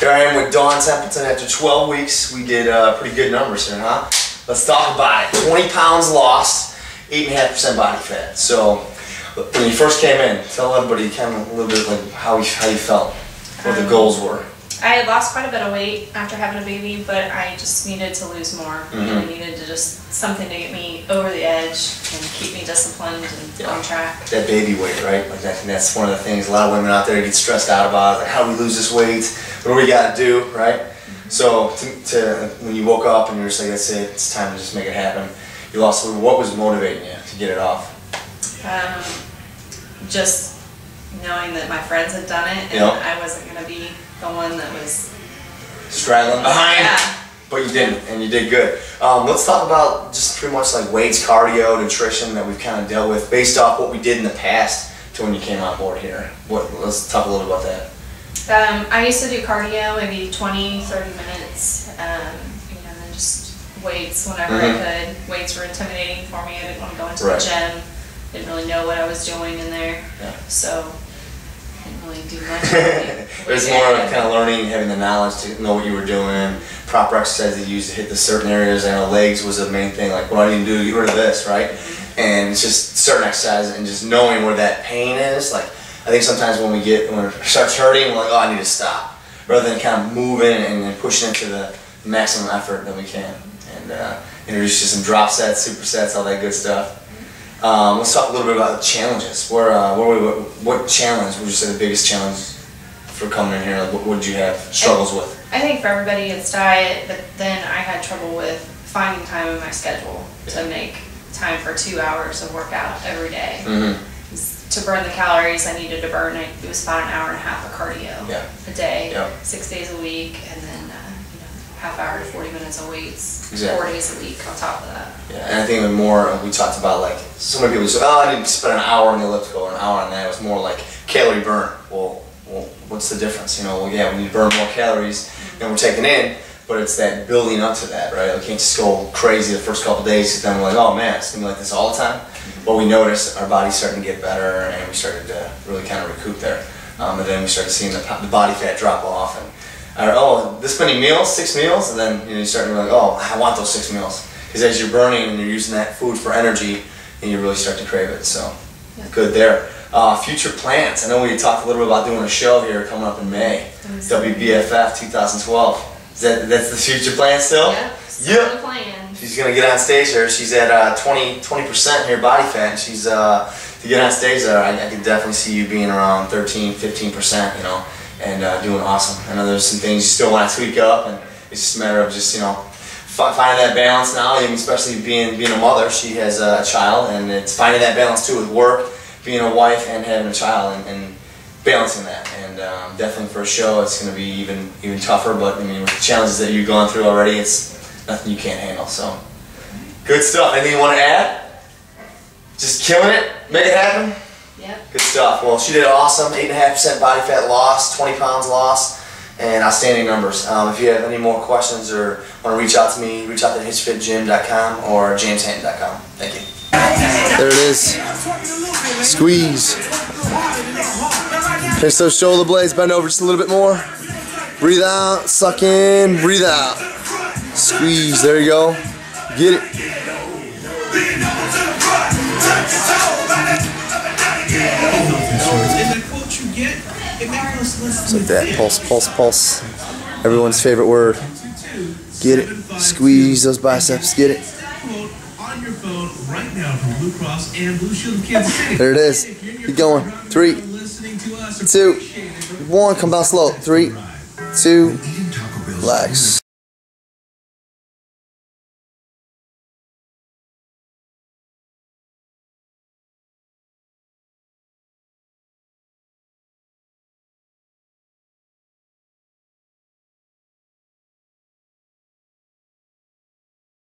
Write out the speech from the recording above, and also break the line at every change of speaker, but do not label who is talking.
Here I am with Dawn Templeton. After 12 weeks, we did pretty good numbers here, huh? Let's talk about it. 20 pounds lost, 8.5% body fat. So, when you first came in, tell everybody kind of a little bit like how you felt, what the goals were.
I had lost quite a bit of weight after having a baby, but I just needed to lose more. I needed to just something to get me over the edge and keep me disciplined and on track. That
baby weight, right? Like that's one of the things a lot of women out there get stressed out about. Like, how do we lose this weight? What do we got to do, right? So when you woke up and you were just like, that's it, it's time to just make it happen. You lost. What was motivating you to get it off?
Just knowing that my friends had done it and I wasn't going to be the one that was
straggling behind.
Yeah.
But you didn't, and you did good. Let's talk about just pretty much like weights, cardio, nutrition that we've kind of dealt with based off what we did in the past to when you came on board here. Let's talk a little about that.
I used to do cardio, maybe 20, 30 minutes, and then just weights whenever I could. Weights were intimidating for me. I didn't want to go into the gym. Didn't really know what I was doing in there, so didn't really do much.
It was more of kind of learning, having the knowledge to know what you were doing, proper exercises you used to hit the certain areas. I know legs was the main thing, like what do I need to do to get rid of this, right? And it's just certain exercises and just knowing where that pain is. Like I think sometimes when it starts hurting, we're like, oh, I need to stop, rather than kind of moving and pushing into the maximum effort that we can. And introduce you to some drop sets, supersets, all that good stuff. Let's talk a little bit about the challenges. What challenge would you say the biggest challenge for coming in here? Like, what did you have struggles with?
I think for everybody it's diet, but then I had trouble with finding time in my schedule to make time for 2 hours of workout every day. To burn the calories I needed to burn, it was about an hour and a half of cardio a day, 6 days a week, and then half hour to 40 minutes of weights, 4 days a week on top of that.
Yeah, and I think even more, we talked about like, so many people say, oh, I need to spend an hour on the elliptical or an hour on that. It was more like calorie burn. Well, what's the difference? We need to burn more calories than we're taking in, but it's that building up to that, right? We can't just go crazy the first couple of days because then we're like, oh man, it's going to be like this all the time. But we noticed our body's starting to get better and we started to really kind of recoup there. And then we started seeing the body fat drop off. And oh, this many meals, 6 meals, and then you start to be like, oh, I want those 6 meals. Because as you're burning and you're using that food for energy, and you really start to crave it. So, good there. Future plans. I know we talked a little bit about doing a show here coming up in May. WBFF 2012. That's the future plan still?
Yeah, still the plan.
She's going to get on stage here. She's at 20% here body fat. And she's, to get on stage there, I can definitely see you being around 13, 15%, and doing awesome. I know there's some things you still want to tweak up, and it's just a matter of just finding that balance now. Especially being a mother, she has a child, and it's finding that balance too with work, being a wife, and having a child, and balancing that. And definitely for a show, it's going to be even tougher. But I mean, with the challenges that you've gone through already, it's nothing you can't handle. So good stuff. Anything you want to add? Just killing it, make it happen.
Yep.
Good stuff. Well, she did awesome. 8.5% body fat loss, 20 pounds lost, and outstanding numbers. If you have any more questions or want to reach out to me, reach out to hitchfitgym.com or jameshanton.com. Thank you. There it is. Squeeze. Pinch those shoulder blades, bend over just a little bit more. Breathe out, suck in, breathe out. Squeeze, there you go. Get it. It's like that, pulse, pulse, pulse. Everyone's favorite word. Get it. Squeeze those biceps, get it. There it is. Keep going. 3, 2, 1. Come down slow. 3, 2, relax.